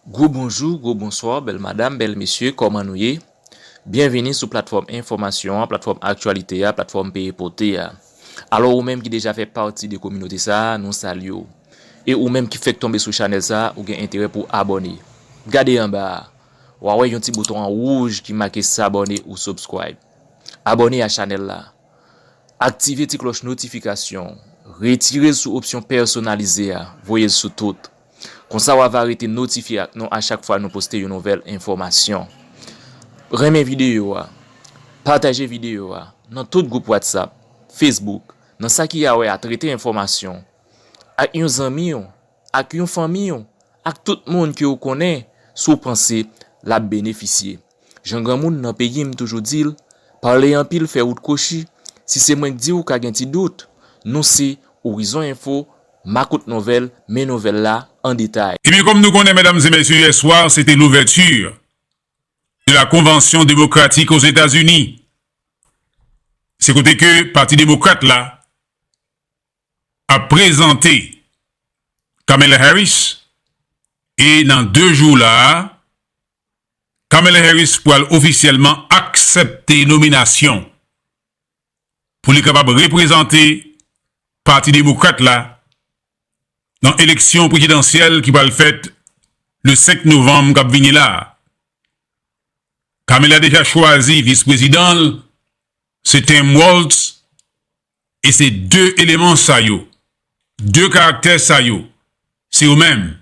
Gros bonjour, gros bonsoir, belle madame, belle monsieur, comment nous y? Bienvenue sur plateforme information, plateforme actualité, plateforme Pèdi. Alors ou même qui déjà fait partie de la communauté ça, nous saluons. Et ou même qui fait tomber sur channel ça, ou gen intérêt pour abonner. Regardez en bas, ou ouais, un petit bouton en rouge qui marque s'abonner ou subscribe. Abonnez à channel là. Activez la cloche notification. Retirez sous option personnalisée, voyez sous tout. Comme ça, on va arrêter notifier nous à chaque fois nous poster une nouvelle information. Remez vidéo, partagez vidéo dans tout groupe WhatsApp, Facebook, dans ça qui a à traiter information. Avec nos amis, avec une famille, avec tout le monde qui vous connaît, sous penser la bénéficier. Jean grand monde dans pays me toujours dit, parler en pile faire ou de cochi. Si c'est moi qui dis ou ka gen ti doute, nous c'est Horizon Info, ma Kote Nouvèl, mes nouvelles là en détail. Et bien comme nous connaissons mesdames et messieurs, hier soir c'était l'ouverture de la Convention démocratique aux États-Unis. C'est côté que le Parti démocrate là a présenté Kamala Harris et dans 2 jours là, Kamala Harris pourra officiellement accepter nomination pour être capable de représenter le Parti démocrate là dans l'élection présidentielle qui va le faire le 5 novembre qui va venir là. Kamala a déjà choisi vice-président, c'est Tim Walz, et c'est 2 éléments ça yo, 2 caractères ça yo, c'est eux-mêmes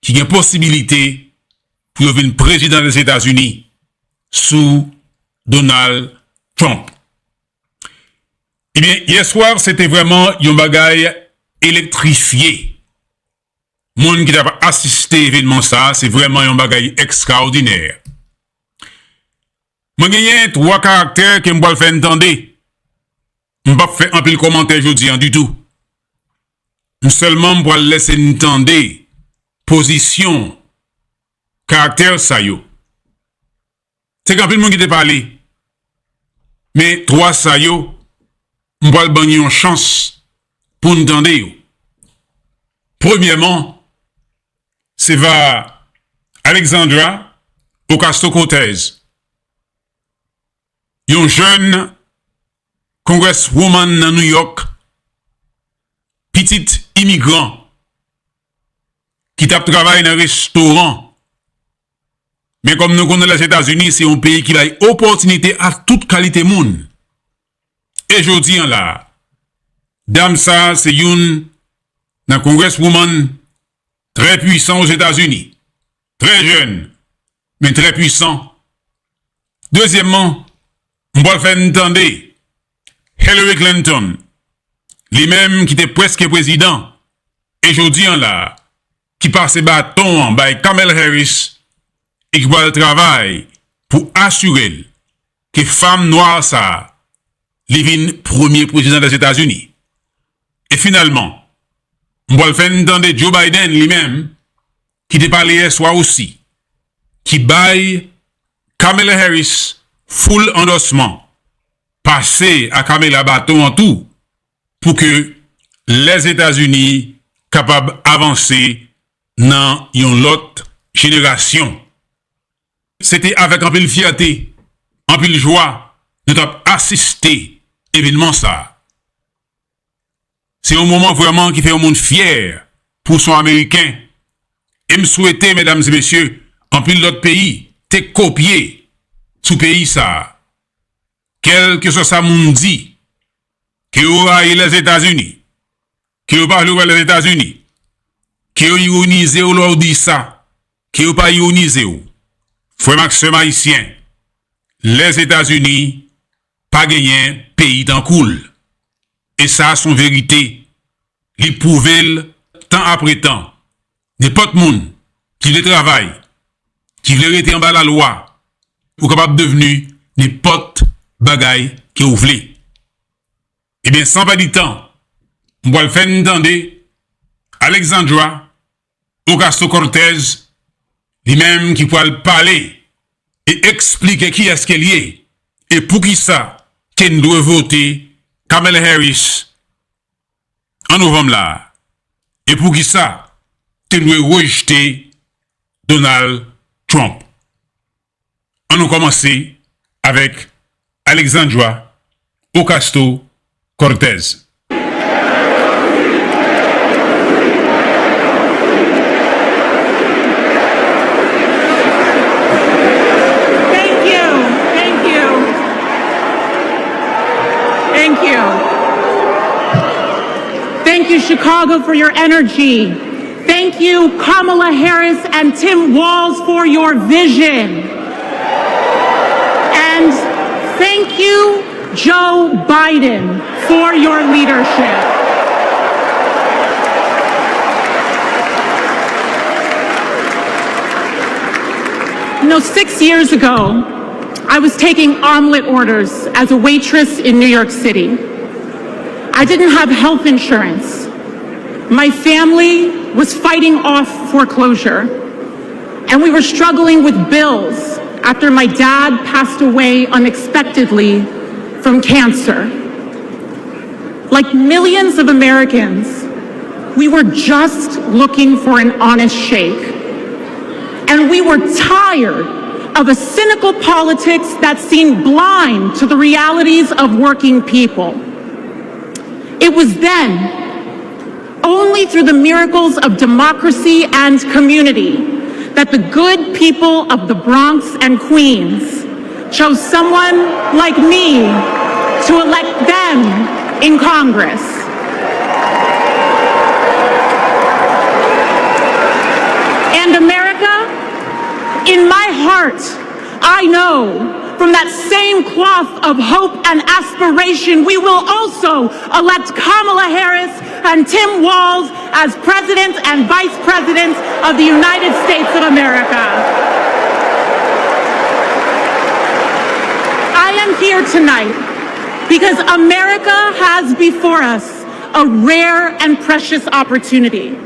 qui ont possibilité pour devenir président des États-Unis sous Donald Trump. Eh bien, hier soir, c'était vraiment un bagaille électrifié. Monde qui a assisté à l'événement ça, c'est vraiment un bagaille extraordinaire. Moi, j'ai 3 caractères que je vais faire entendre. Je ne vais pas faire un peu de commentaire aujourd'hui du tout. Seulement, je vais laisser entendre position, caractère ça yo. C'est quand le monde qui te parlé. Mais 3 ça yo, je vais donner une chance pour entendre. Premièrement, c'est va Alexandra Ocasio-Cortez. Une jeune congresswoman dans New York, petite immigrant, qui tape travail dans un restaurant. Mais comme nous connaissons les États-Unis, c'est un pays qui a opportunité à toute qualité monde. Et je dis là, dame ça, c'est une congresswoman très puissant aux États-Unis. Très jeune, mais très puissant. Deuxièmement, on va faire entendre Hillary Clinton, lui-même qui était presque président, et je dis là, qui passe bâton by Kamala Harris, et qui va le travail pour assurer que femme noire ça, devine premier président des États-Unis. Et finalement, on va le faire entendre Joe Biden lui-même, qui te parlé hier soir aussi, qui baille Kamala Harris full endossement, passer à Kamala bâton en tout, pour que les États-Unis capables d'avancer dans une autre génération. C'était avec un peu de fierté, un peu de joie, de assister à l'événement ça. C'est un moment vraiment qui fait un monde fier pour son Américain. Et me souhaiter, mesdames et messieurs, en plus d'autres pays, te copier sous pays ça. Quel que soit ça monde dit, que vous avez les États-Unis, que vous parlez les États-Unis, que vous ironisez ou leur dit ça, que vous pas ironisez ou. Frère Maxime haïtien, les États-Unis, pas gagné pays dans cool. Et ça, son vérité, les prouver temps après temps. N'importe monde qui le travaille, qui veut rester en bas la loi, ou capable de devenir n'importe bagaille que vous voulez. Eh bien, sans pas de temps, on va le faire entendre Alexandra Ocasio-Cortez, lui-même qui pourra parler et expliquer qui est-ce qu'elle est et pour qui ça qu'elle doit voter Kamala Harris en novembre là et pour qui ça qu'elle doit rejeter Donald Trump. On nous commencer avec Alexandra Ocasio-Cortez. Thank you, Chicago, for your energy. Thank you, Kamala Harris and Tim Walz, for your vision. And thank you, Joe Biden, for your leadership. You know, 6 years ago, I was taking omelet orders as a waitress in New York City. I didn't have health insurance. My family was fighting off foreclosure, and we were struggling with bills after my dad passed away unexpectedly from cancer. Like millions of Americans, we were just looking for an honest shake. And we were tired of a cynical politics that seemed blind to the realities of working people. It was then, only through the miracles of democracy and community, that the good people of the Bronx and Queens chose someone like me to elect them in Congress. And America, in my heart, I know from that same cloth of hope and aspiration, we will also elect Kamala Harris and Tim Walz as President and Vice President of the United States of America. I am here tonight because America has before us a rare and precious opportunity.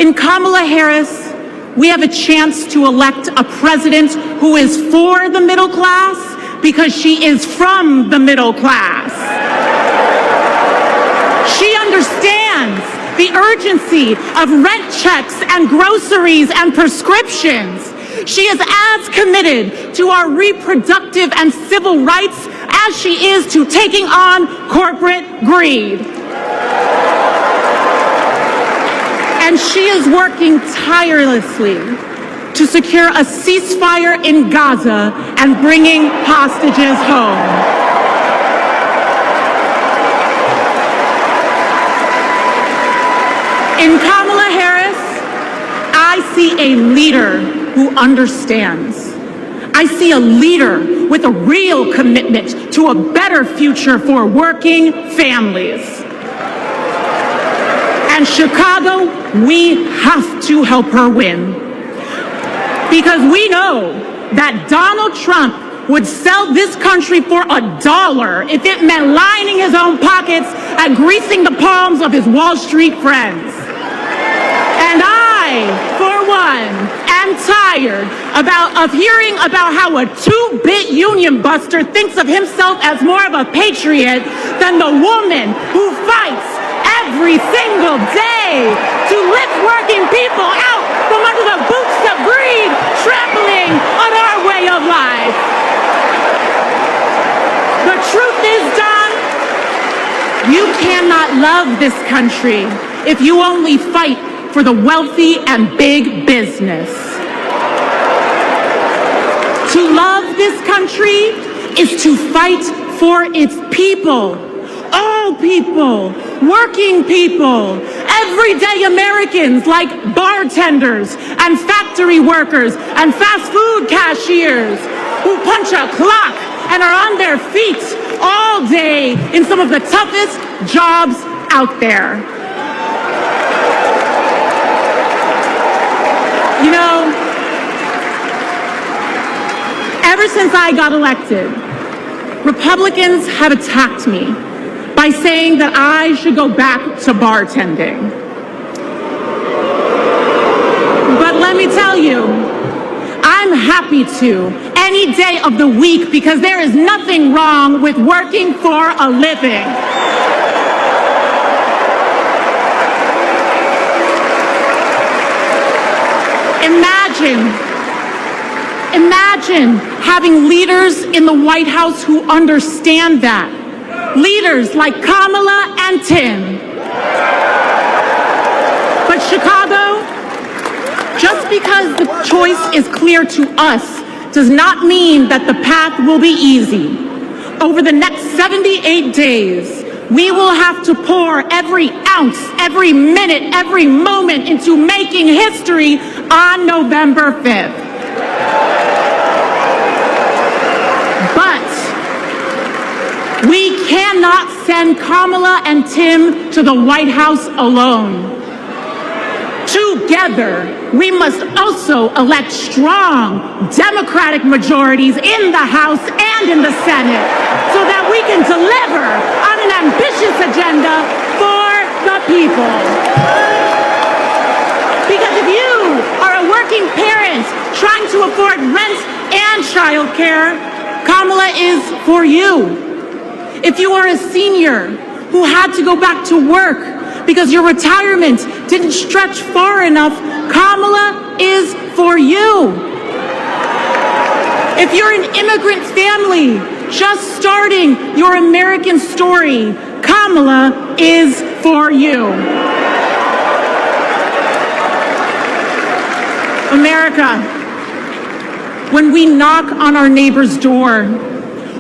In Kamala Harris, we have a chance to elect a president who is for the middle class because she is from the middle class. She understands the urgency of rent checks and groceries and prescriptions. She is as committed to our reproductive and civil rights as she is to taking on corporate greed. And she is working tirelessly to secure a ceasefire in Gaza and bringing hostages home. In Kamala Harris, I see a leader who understands. I see a leader with a real commitment to a better future for working families. And Chicago, we have to help her win. Because we know that Donald Trump would sell this country for $1 if it meant lining his own pockets and greasing the palms of his Wall Street friends. And I, for one, am tired of hearing about how a two-bit union buster thinks of himself as more of a patriot than the woman who fights every single day to lift working people out from under the boots of greed, trampling on our way of life. The truth is, Don, you cannot love this country if you only fight for the wealthy and big business. To love this country is to fight for its people. All people, working people, everyday Americans like bartenders and factory workers and fast food cashiers who punch a clock and are on their feet all day in some of the toughest jobs out there. You know, ever since I got elected, Republicans have attacked me by saying that I should go back to bartending. But let me tell you, I'm happy to any day of the week because there is nothing wrong with working for a living. Imagine having leaders in the White House who understand that. Leaders like Kamala and Tim. But Chicago, just because the choice is clear to us does not mean that the path will be easy. Over the next 78 days, we will have to pour every ounce, every minute, every moment into making history on November 5th. But we cannot send Kamala and Tim to the White House alone. Together, we must also elect strong Democratic majorities in the House and in the Senate so that we can deliver on an ambitious agenda for the people. Because if you are a working parent trying to afford rent and childcare, Kamala is for you. If you are a senior who had to go back to work because your retirement didn't stretch far enough, Kamala is for you. If you're an immigrant family just starting your American story, Kamala is for you. America, when we knock on our neighbor's door,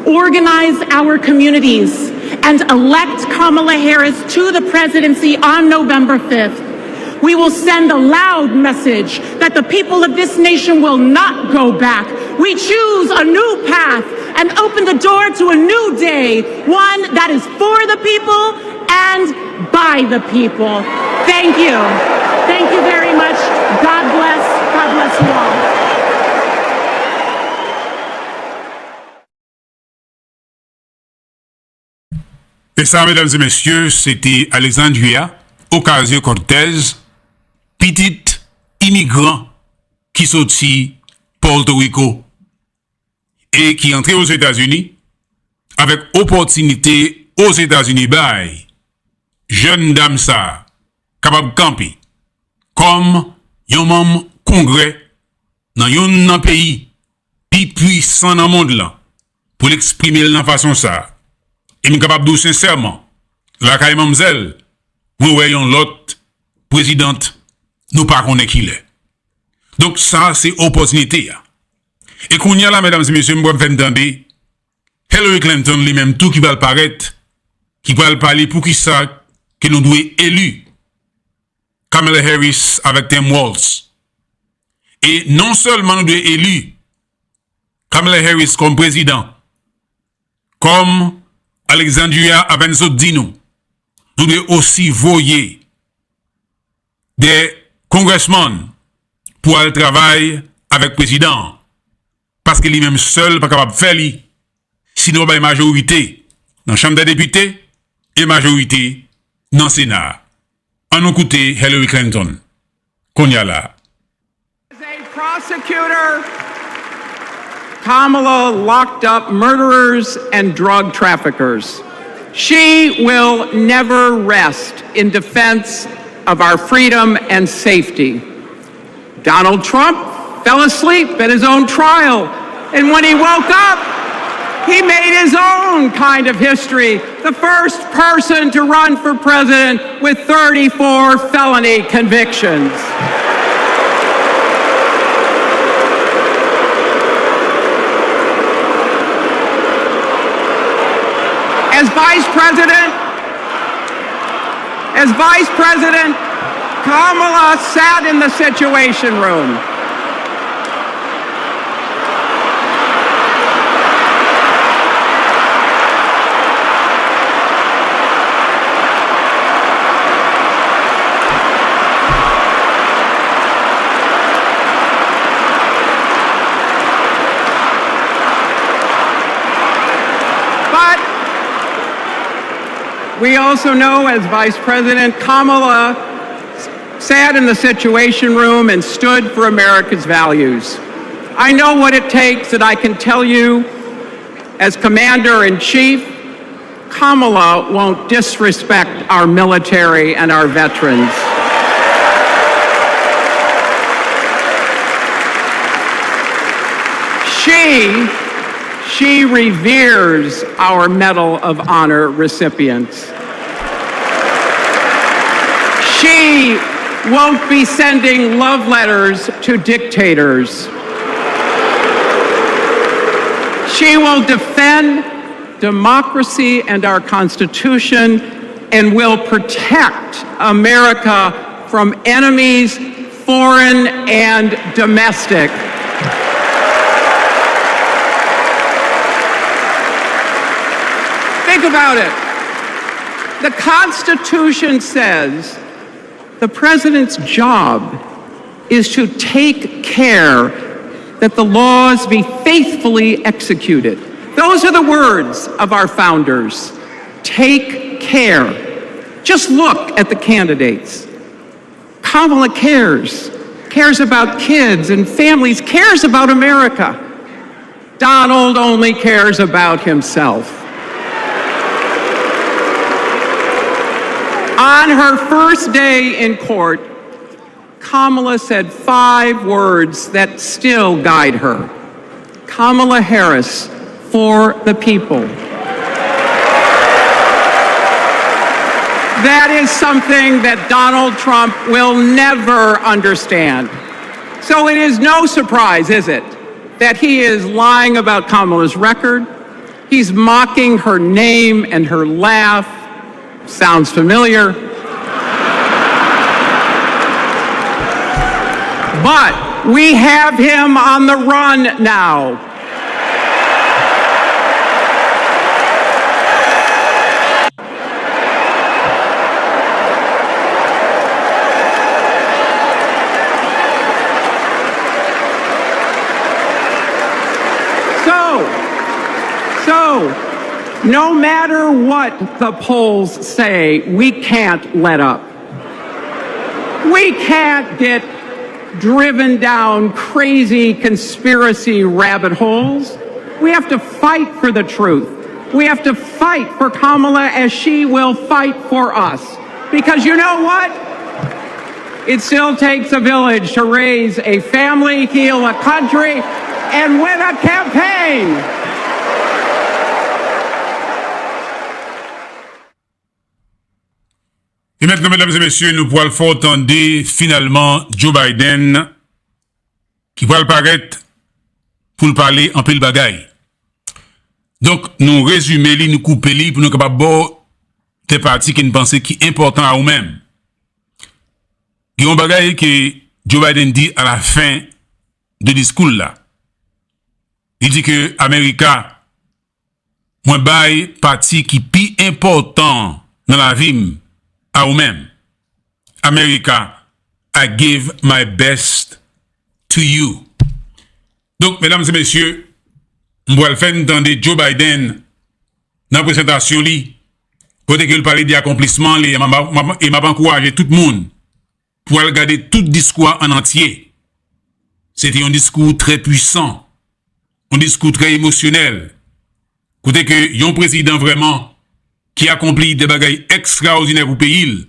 organize our communities, and elect Kamala Harris to the presidency on November 5th, we will send a loud message that the people of this nation will not go back. We choose a new path and open the door to a new day, one that is for the people and by the people. Thank you. Thank you very much. God bless. God bless you all. Et ça, mesdames et messieurs, c'était Alexandria Ocasio-Cortez, petite immigrant qui sortit Porto Rico et qui entrait aux États-Unis avec opportunité aux États-Unis. Bye. Jeune dame ça, capable camper comme un membre congrès dans un pays plus puissant dans le monde là pour l'exprimer de la façon ça. Et je suis capable de dire sincèrement, la caille mamzelle, nous voyons l'autre présidente, nous pas connaît qui l'est. Donc ça, c'est opportunité. Et qu'on y a là, mesdames et messieurs, je vais faire entendre Hillary Clinton lui-même tout qui va le paraître, qui va le parler pour qui ça que nous devons élu Kamala Harris avec Tim Walz. Et non seulement nous devons élu Kamala Harris comme président, comme Alexandria Avenso dit nous devons aussi voyer des congressmen pour aller travailler avec le président. Parce que lui-même seul pas capable de faire lui. Sinon, il y a une majorité dans la Chambre des députés et majorité dans le Sénat. En écoute Hillary Clinton. Qu'on y a là. As a prosecutor, Kamala locked up murderers and drug traffickers. She will never rest in defense of our freedom and safety. Donald Trump fell asleep at his own trial, and when he woke up, he made his own kind of history, the first person to run for president with 34 felony convictions. As Vice President, Kamala sat in the Situation Room. We also know, as Vice President, Kamala sat in the Situation Room and stood for America's values. I know what it takes, and I can tell you, as Commander-in-Chief, Kamala won't disrespect our military and our veterans. She reveres our Medal of Honor recipients. She won't be sending love letters to dictators. She will defend democracy and our Constitution and will protect America from enemies, foreign and domestic. Think about it. The Constitution says the president's job is to take care that the laws be faithfully executed. Those are the words of our founders. Take care. Just look at the candidates. Kamala cares about kids and families, cares about America. Donald only cares about himself. On her first day in court, Kamala said 5 words that still guide her. Kamala Harris, for the people. That is something that Donald Trump will never understand. So it is no surprise, is it, that he is lying about Kamala's record. He's mocking her name and her laugh. Sounds familiar. But we have him on the run now. So, no matter what the polls say, we can't let up. We can't get driven down crazy conspiracy rabbit holes. We have to fight for the truth. We have to fight for Kamala as she will fight for us. Because you know what? It still takes a village to raise a family, heal a country, and win a campaign. Et maintenant, mesdames et messieurs, nous pourrons le faire entendre finalement Joe Biden qui va le paraître pour le parler en pile bagaille. Donc, nous résumer, nous couper, pour nous capables de des parties qui nous pensent qui est important à nous-mêmes. Il y a un bagaille que Joe Biden dit à la fin de discours là. Il dit que America, moi, bail parti qui plus important dans la vie à vous-même. America, I give my best to you. Donc, mesdames et messieurs, on va le faire entendre Joe Biden dans la présentation li, côté qu'il parlait d'accomplissement et m'a encouragé tout le monde pour regarder tout discours en entier. C'était un discours très puissant, un discours très émotionnel. Côté que un président vraiment qui accomplit des bagailles extraordinaires au pays,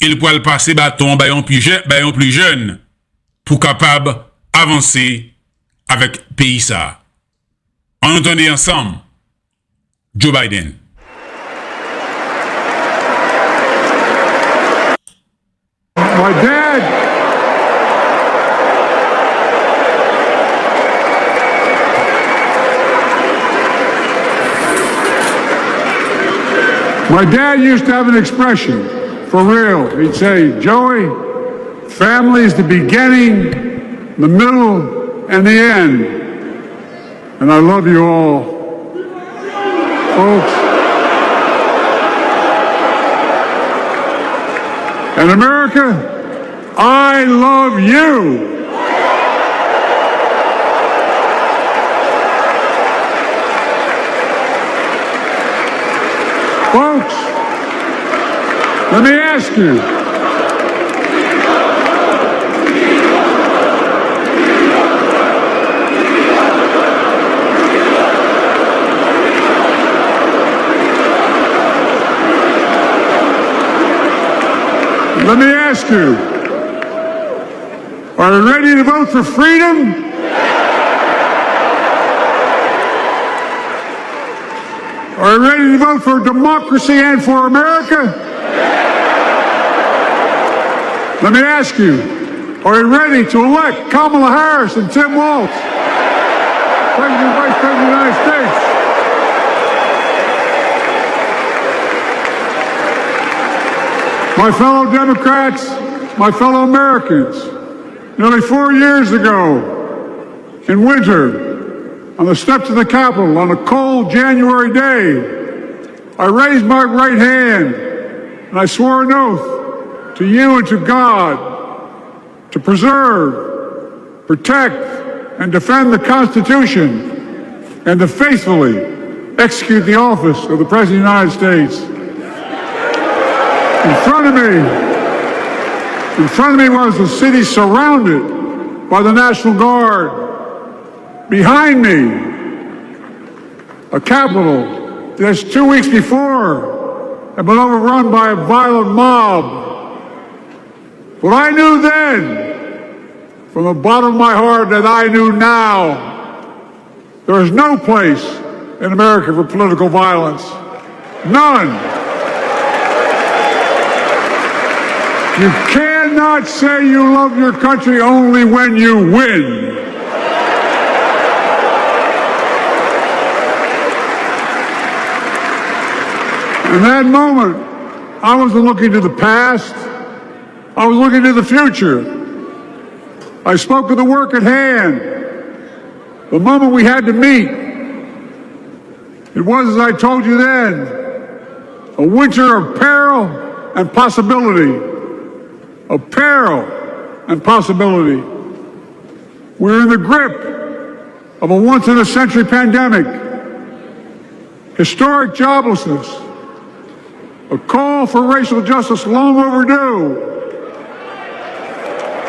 il pourra le passer bâton baillon plus jeune pour capable avancer avec pays ça. On entendait ensemble Joe Biden. My dad used to have an expression, for real. He'd say, Joey, family is the beginning, the middle, and the end. And I love you all, folks. And America, I love you. Folks, let me ask you. Let me ask you, are you ready to vote for freedom? Are you ready to vote for democracy and for America? Let me ask you, are you ready to elect Kamala Harris and Tim Walz, President and Vice President of the United States? My fellow Democrats, my fellow Americans, nearly 4 years ago, in winter, on the steps of the Capitol, on a cold January day, I raised my right hand and I swore an oath to you and to God to preserve, protect, and defend the Constitution and to faithfully execute the office of the President of the United States. In front of me was the city surrounded by the National Guard. Behind me, a Capitol just 2 weeks before had been overrun by a violent mob. What I knew then, from the bottom of my heart, that I knew now, there is no place in America for political violence. None. You cannot say you love your country only when you win. In that moment, I wasn't looking to the past. I was looking to the future. I spoke of the work at hand, the moment we had to meet. It was, as I told you then, a winter of peril and possibility. Of peril and possibility. We're in the grip of a once-in-a-century pandemic, historic joblessness, a call for racial justice long overdue,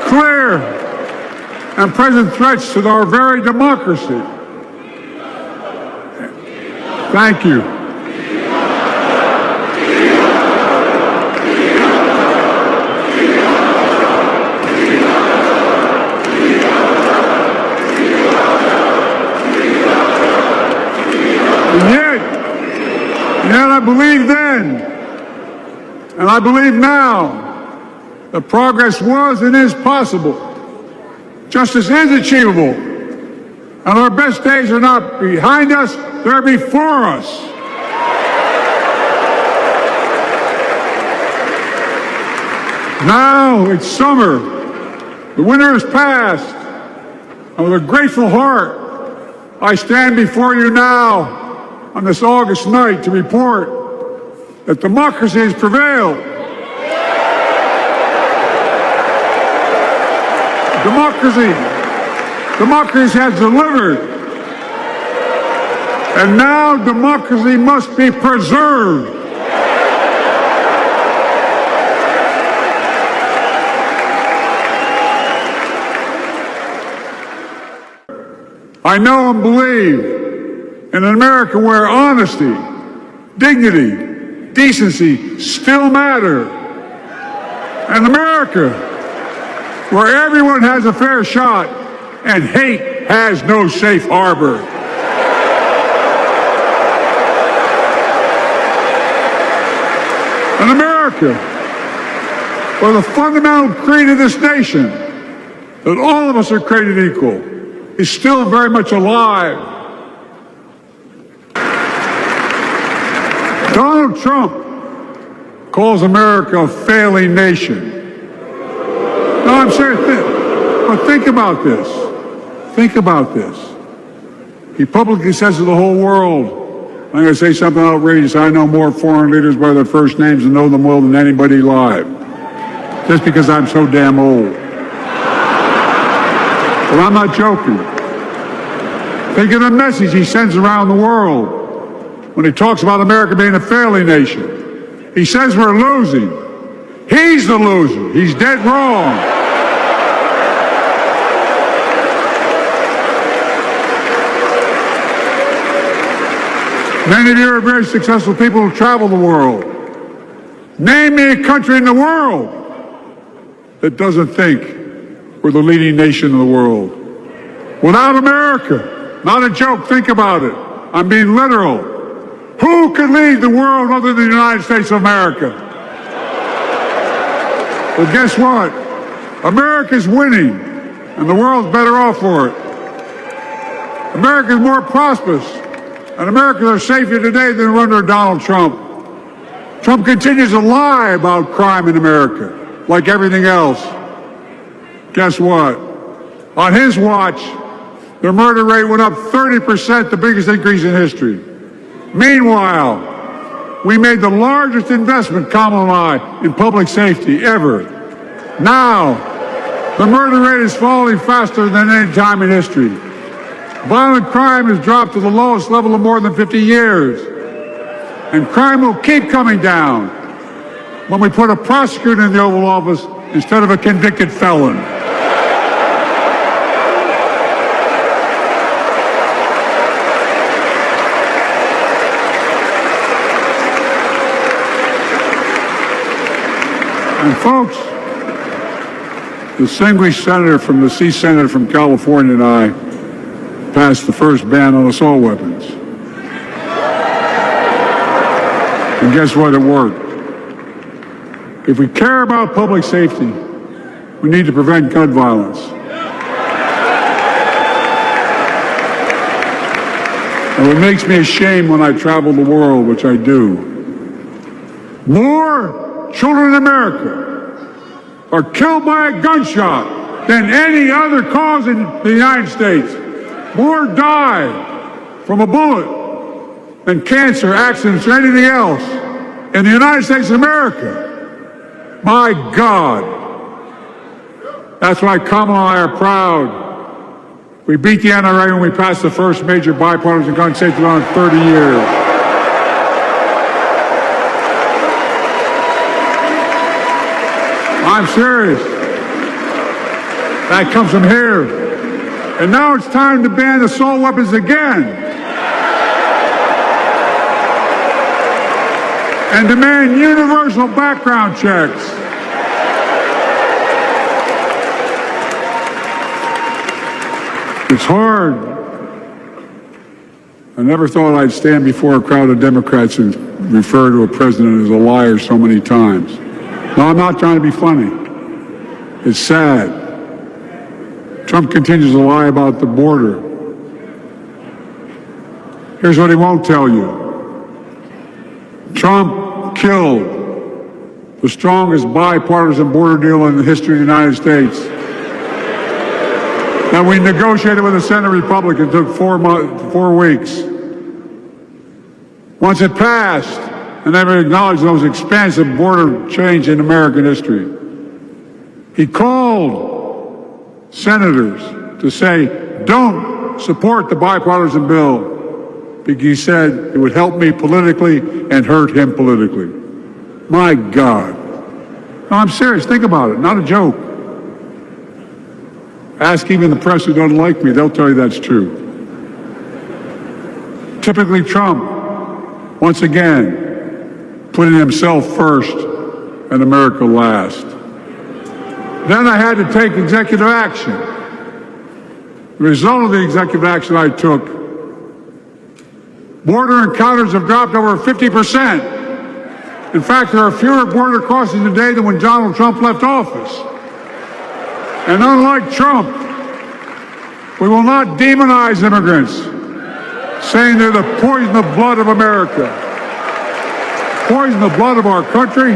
clear and present threats to our very democracy. Thank you. And yet I believed then, and I believe now, that progress was and is possible. Justice is achievable. And our best days are not behind us, they're before us. Now it's summer. The winter is past. And with a grateful heart, I stand before you now on this August night to report that democracy has prevailed. Democracy has delivered. And now democracy must be preserved. I know and believe in an America where honesty, dignity, decency still matter. An America where everyone has a fair shot and hate has no safe harbor. An America where the fundamental creed of this nation, that all of us are created equal, is still very much alive. Donald Trump calls America a failing nation. No, I'm serious. But think about this. Think about this. He publicly says to the whole world, I'm going to say something outrageous, I know more foreign leaders by their first names and know them well than anybody alive. Just because I'm so damn old. But I'm not joking. Think of the message he sends around the world when he talks about America being a failing nation. He says we're losing. He's the loser. He's dead wrong. Many of you are very successful people who travel the world. Name me a country in the world that doesn't think we're the leading nation in the world. Without America, not a joke, think about it. I'm being literal. Who could lead the world other than the United States of America? Well, guess what? America's winning, and the world's better off for it. America's more prosperous, and Americans are safer today than under Donald Trump. Trump continues to lie about crime in America, like everything else. Guess what? On his watch, the murder rate went up 30%, the biggest increase in history. Meanwhile, we made the largest investment, Kamala and I, in public safety ever. Now, the murder rate is falling faster than any time in history. Violent crime has dropped to the lowest level of more than 50 years. And crime will keep coming down when we put a prosecutor in the Oval Office instead of a convicted felon. And folks, the distinguished senator from the Senator from California and I passed the first ban on assault weapons. And guess what? It worked. If we care about public safety, we need to prevent gun violence. And it makes me ashamed when I travel the world, which I do. More children in America are killed by a gunshot than any other cause in the United States. More die from a bullet than cancer, accidents, or anything else in the United States of America. My God. That's why Kamala and I are proud. We beat the NRA when we passed the first major bipartisan gun safety law in 30 years. I'm serious. That comes from here. And now it's time to ban assault weapons again. And demand universal background checks. It's hard. I never thought I'd stand before a crowd of Democrats and refer to a president as a liar so many times. No, I'm not trying to be funny. It's sad. Trump continues to lie about the border. Here's what he won't tell you. Trump killed the strongest bipartisan border deal in the history of the United States. That we negotiated with the Senate Republicans took 4 weeks. Once it passed, and never acknowledged the most expansive border change in American history. He called senators to say, don't support the bipartisan bill, because he said it would help me politically and hurt him politically. My God. No, I'm serious. Think about it. Not a joke. Ask even the press who doesn't like me. They'll tell you that's true. Typically Trump, once again, putting himself first and America last. Then I had to take executive action. The result of the executive action I took, border encounters have dropped over 50%. In fact, there are fewer border crossings today than when Donald Trump left office. And unlike Trump, we will not demonize immigrants, saying they're the poison of blood of America. Poison the blood of our country.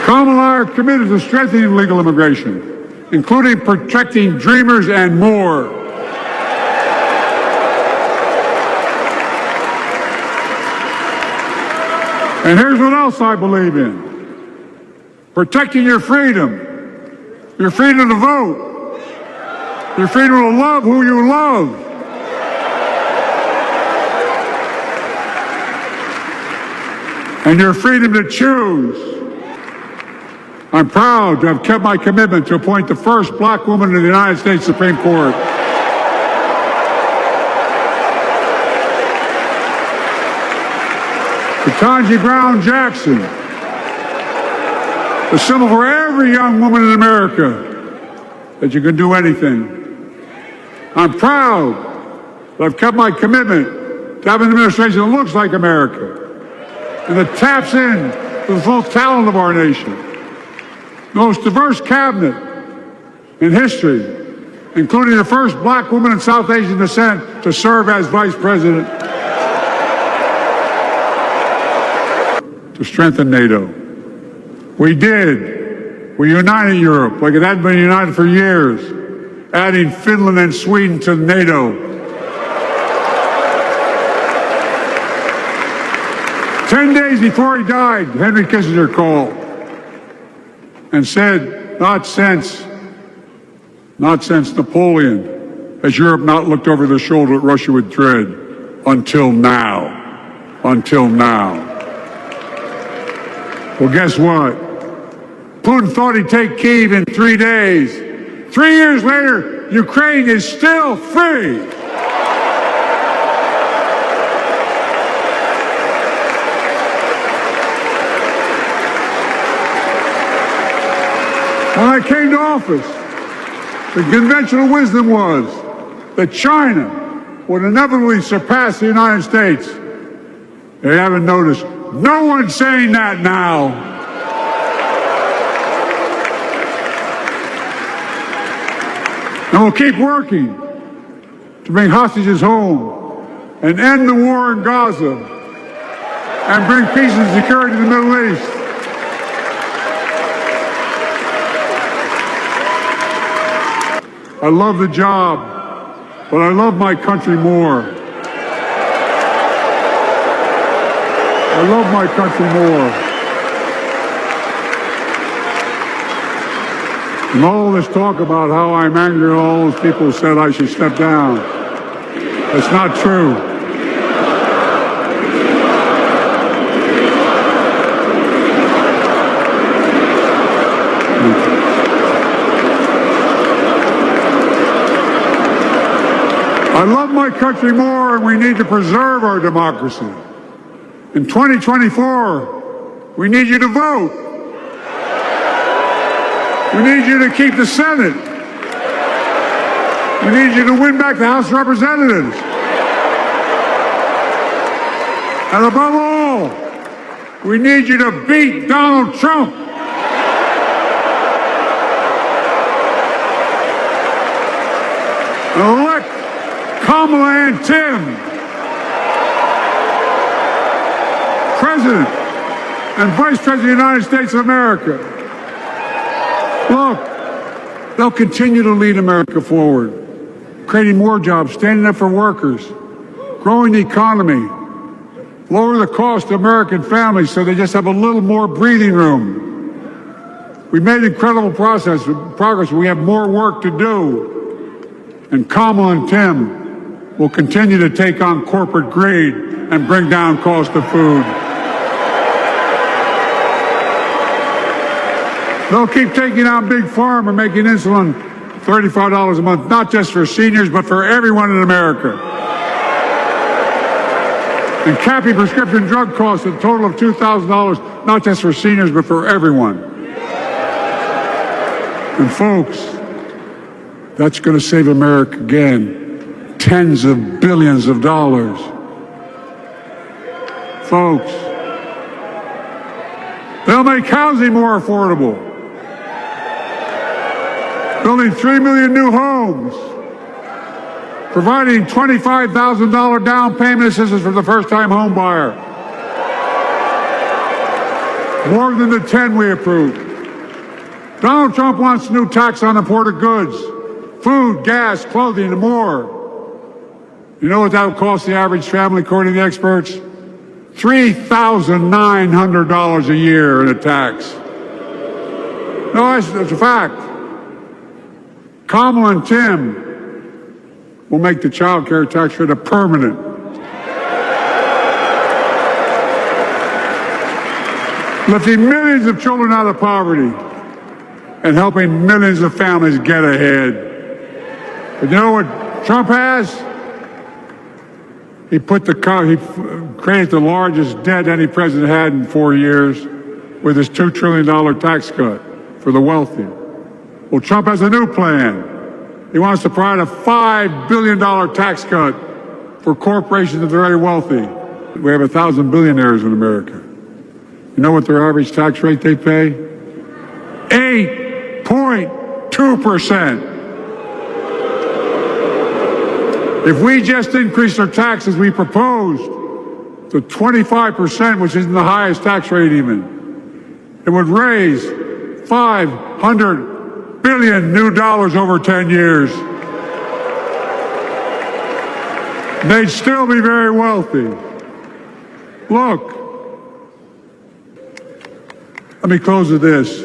Kamala and I are committed to strengthening legal immigration, including protecting dreamers and more. And here's what else I believe in. Protecting your freedom to vote, your freedom to love who you love. And your freedom to choose. I'm proud to have kept my commitment to appoint the first black woman to the United States Supreme Court. Ketanji Brown Jackson, the symbol for every young woman in America that you can do anything. I'm proud But I've kept my commitment to have an administration that looks like America and that taps in to the full talent of our nation. The most diverse cabinet in history, including the first black woman of South Asian descent to serve as vice president. To strengthen NATO. We did. We united Europe like it hadn't been united for years, adding Finland and Sweden to NATO. 10 days before he died, Henry Kissinger called and said, not since Napoleon has Europe not looked over their shoulder at Russia with dread until now. Until now. Well, guess what? Putin thought he'd take Kyiv in 3 days. 3 years later, Ukraine is still free. When I came to office, the conventional wisdom was that China would inevitably surpass the United States. They haven't noticed. No one's saying that now. And we'll keep working to bring hostages home and end the war in Gaza and bring peace and security to the Middle East. I love the job, but I love my country more. I love my country more. And all this talk about how I'm angry at all those people who said I should step down. That's not true. I love my country more, and we need to preserve our democracy. In 2024, we need you to vote. We need you to keep the Senate. We need you to win back the House of Representatives. And above all, we need you to beat Donald Trump. And elect Kamala and Tim President and Vice President of the United States of America. Look, they'll continue to lead America forward, creating more jobs, standing up for workers, growing the economy, lower the cost to American families so they just have a little more breathing room. We've made incredible progress. We have more work to do. And Kamala and Tim will continue to take on corporate greed and bring down cost of food. They'll keep taking on Big Pharma, making insulin $35 a month, not just for seniors, but for everyone in America. And capping prescription drug costs at a total of $2,000, not just for seniors, but for everyone. And folks, that's going to save America again, tens of billions of dollars. Folks, they'll make housing more affordable. Building 3 million new homes, providing $25,000 down payment assistance for the first-time home buyer. More than the 10 we approved. Donald Trump wants a new tax on imported goods, food, gas, clothing, and more. You know what that would cost the average family, according to the experts? $3,900 a year in a tax. No, that's a fact. Kamala and Tim will make the child care tax credit permanent. Lifting millions of children out of poverty and helping millions of families get ahead. But you know what Trump has? He created the largest debt any president had in 4 years with his $2 trillion tax cut for the wealthy. Well, Trump has a new plan. He wants to provide a $5 billion tax cut for corporations that are very wealthy. We have 1,000 billionaires in America. You know what their average tax rate they pay? 8.2%. If we just increased our taxes we proposed to 25%, which isn't the highest tax rate even, it would raise $500 billion new dollars over 10 years. They'd still be very wealthy. Look, let me close with this.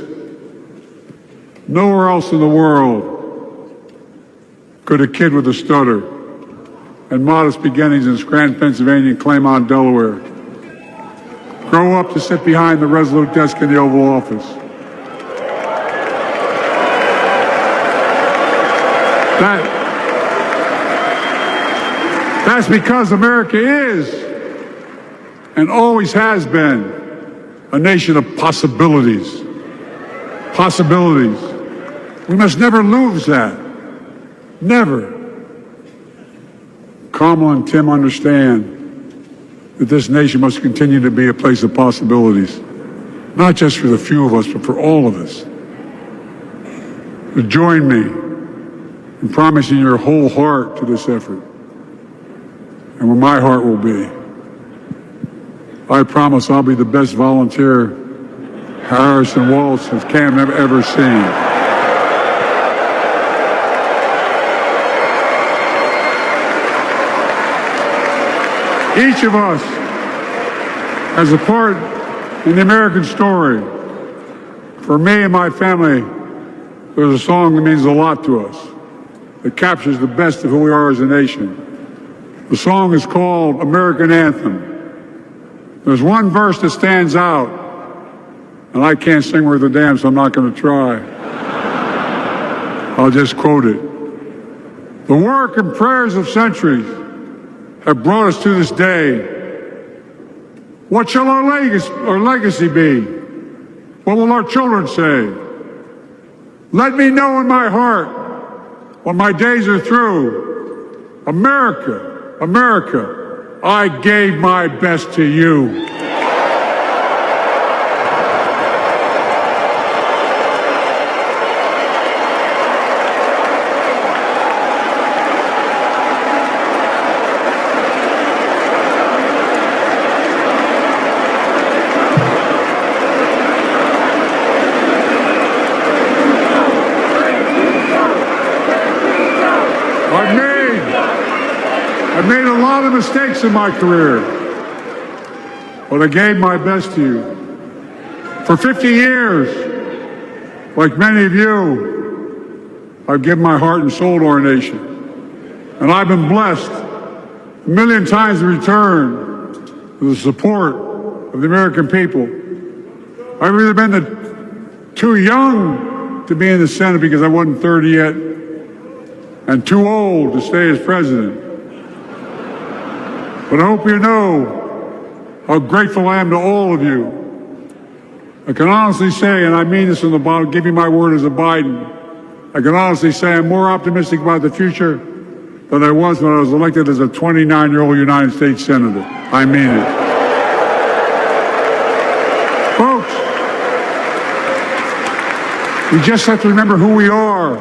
Nowhere else in the world could a kid with a stutter and modest beginnings in Scranton, Pennsylvania, and Claymont, Delaware, grow up to sit behind the resolute desk in the Oval Office. That's because America is and always has been a nation of possibilities. Possibilities. We must never lose that. Never. Kamala and Tim understand that this nation must continue to be a place of possibilities, not just for the few of us, but for all of us. But join me in promising your whole heart to this effort, and where my heart will be. I promise I'll be the best volunteer Harrison Waltz has Cam ever seen. Each of us has a part in the American story. For me and my family, there's a song that means a lot to us. It captures the best of who we are as a nation. The song is called American Anthem. There's one verse that stands out, and I can't sing worth a damn, so I'm not going to try. I'll just quote it. The work and prayers of centuries have brought us to this day. What shall our legacy be? What will our children say? Let me know in my heart when my days are through. America, America, I gave my best to you. I've made a lot of mistakes in my career, but I gave my best to you. For 50 years, like many of you, I've given my heart and soul to our nation. And I've been blessed a million times in return for the support of the American people. I've either been too young to be in the Senate because I wasn't 30 yet, and too old to stay as president. But I hope you know how grateful I am to all of you. I can honestly say, and I mean this from the bottom, give you my word as a Biden, I can honestly say I'm more optimistic about the future than I was when I was elected as a 29-year-old United States Senator. I mean it. Folks, we just have to remember who we are.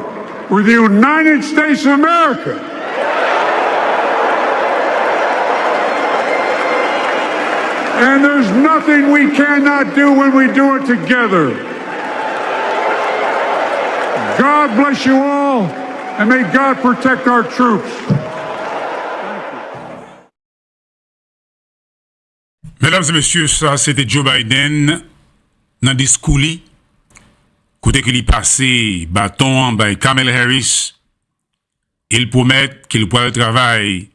We're the United States of America. And there's nothing we cannot do when we do it together. God bless you all, and may God protect our troops. Mesdames et messieurs, ça c'était Joe Biden dans discours li, côté qu'il y passé bâton by Kamala Harris. Il promet qu'il pourra travailler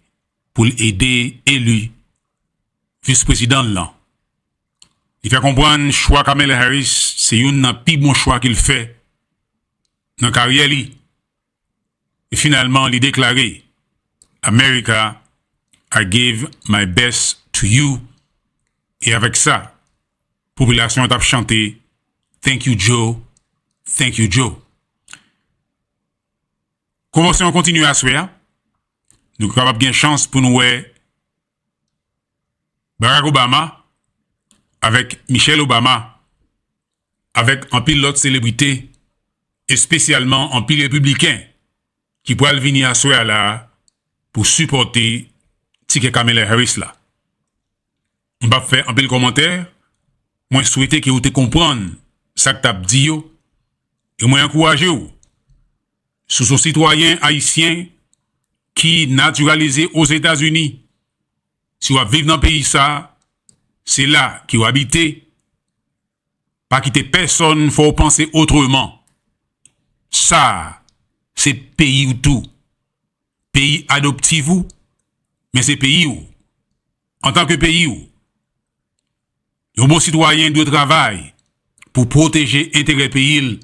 pour aider élu vice-président là. Il fait comprendre choix Kamala Harris, c'est un des plus bons choix qu'il fait dans la carrière li. Et finalement, il déclaré America, I give my best to you. Et avec ça, population a chanté Thank you Joe, thank you Joe. Convention continue à soir. nous sommes capables de chance pour nous Barack Obama, avec Michelle Obama, avec un pile l'autre célébrité, et spécialement un pile républicain, qui pourrait venir à soi là pour supporter Tike Kamala Harris là. On va faire un pile commentaire. Moi, je souhaite que vous te compreniez ça que tu as dit, et moi, encourage vous. Sous ce citoyen haïtien qui naturalisé aux États-Unis, si vous vivez dans le pays, ça, c'est là qu'il va habiter. Pas quitter personne, faut penser autrement. Ça, c'est pays ou tout. Pays adoptif ou, mais c'est pays où. En tant que pays où, un bon citoyen doit travailler pour protéger l'intérêt pays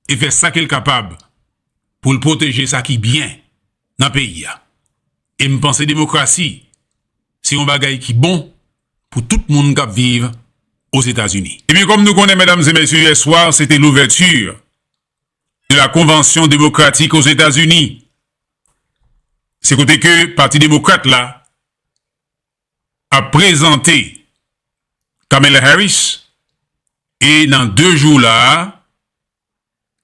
et faire ça qu'il est capable pour le protéger ça qui est bien dans le pays. Et me penser démocratie, c'est un bagage qui est bon pour tout le monde qui vit aux États-Unis. Et bien, comme nous connaissons, mesdames et messieurs, hier soir, c'était l'ouverture de la Convention démocratique aux États-Unis. C'est côté que le Parti démocrate là a présenté Kamala Harris et dans 2 jours là,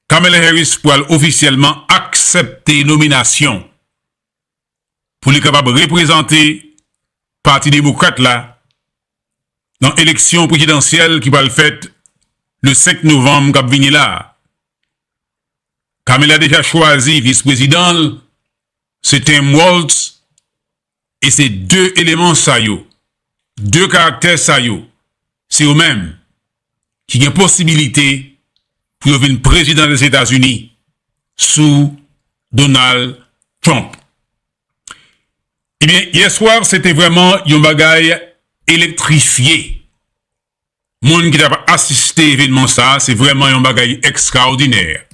Kamala Harris pourra officiellement accepter nomination pour être capable de représenter Parti démocrate là dans l'élection présidentielle qui va le faire le 5 novembre qui va venir là. Kamala a déjà choisi vice-président, c'est Tim Walz, et c'est 2 éléments ça yo, 2 caractères ça yo, c'est eux-mêmes qui ont possibilité pour devenir président des États-Unis sous Donald Trump. Eh bien, hier soir, c'était vraiment un bagaille électrifié. Monde qui n'a pas assisté à l'événement ça, c'est vraiment un bagaille extraordinaire.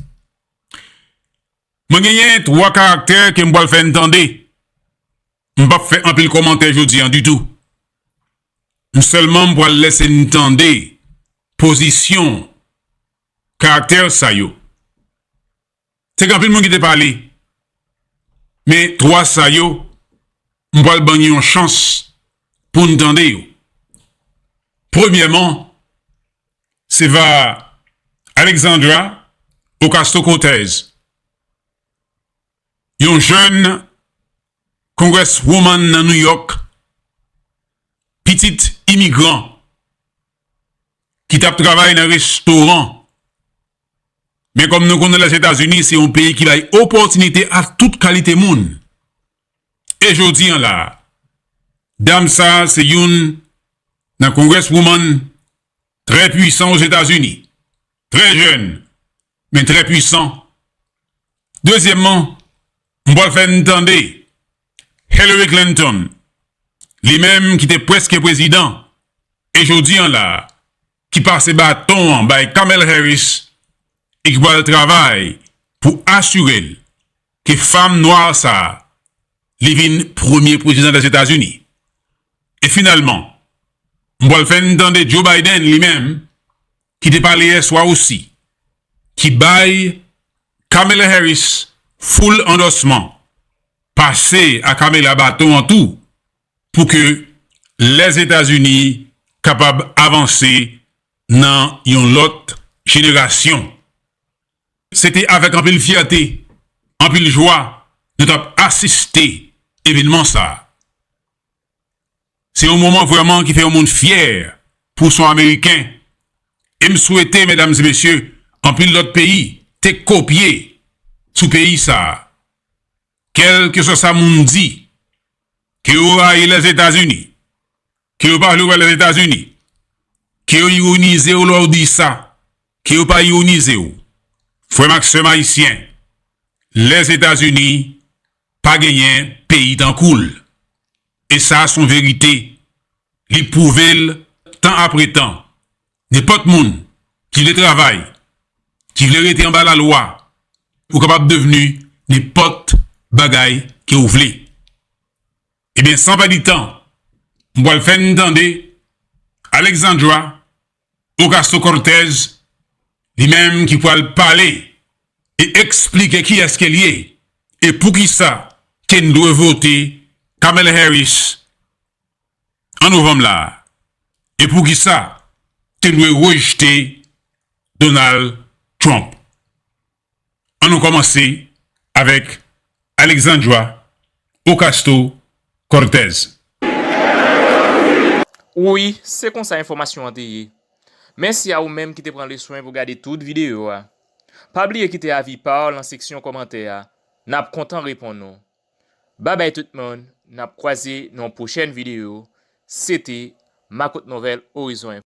Moi, j'ai 3 caractères que je vais faire entendre. Je ne vais pas faire un peu de commentaire aujourd'hui du tout. Seulement pour laisser entendre position, caractère ça yo. C'est quand le monde qui te parle. Mais 3 ça yo, on va le gagner une chance pour entendre yo. Premièrement, c'est va Alexandra Ocasio-Cortez. Une jeune congresswoman dans New York, petite immigrant, qui tape travail dans un restaurant. Mais comme nous connaissons les États-Unis, c'est un pays qui a opportunité à toute qualité monde. Et je dis là, dame ça, c'est une congresswoman très puissant aux États-Unis. Très jeune, mais très puissant. Deuxièmement, on va faire entendre Hillary Clinton, lui-même qui était presque président, et je dis là, qui passe bâton by Kamala Harris, et qui va le travail pour assurer que femme noire ça, les premier président des États-Unis. Et finalement, on va le faire entendre Joe Biden lui-même, qui te parlé hier soir aussi, qui baille Kamala Harris full endossement, passer à Kamala bâton en tout, pour que les États-Unis capables d'avancer dans une autre génération. C'était avec un peu de fierté, un peu de joie, de assister à l'événement ça. C'est un moment vraiment qui fait un monde fier pour son Américain. Et me souhaiter, mesdames et messieurs, en plus d'autres pays, te copier sous pays ça. Quel que soit ça monde dit, que vous avez les États-Unis, que vous parlez les États-Unis, que vous ironisez ou leur dit ça, que vous pas ironisez ou. Frère Maxime haïtien, les États-Unis, pas gagné pays tant cool. Et ça, son vérité, les prouver temps après temps. N'importe monde qui le travaille, qui veut rester en bas la loi, ou capable de devenir n'importe bagaille que vous voulez. Eh bien, sans pas de temps, on va le faire entendre Alexandra Ocasio-Cortez, lui-même qui pourra le parler et expliquer qui est-ce qu'elle est et pour qui ça que nous devons voter Kamala Harris en novembre là. Et pour qui ça, tu dois rejeter Donald Trump. On a commencé avec Alexandra Ocasio-Cortez. Oui, c'est comme ça information en teye. Merci à vous même qui te prend le soin pour regarder toute vidéo. Pas oublier quitter avis par dans section commentaire. N'a content répondre nous. Bye bye tout le monde. N'a croisé dans prochaine vidéo. C'était ma Kote Nouvèl Horizon.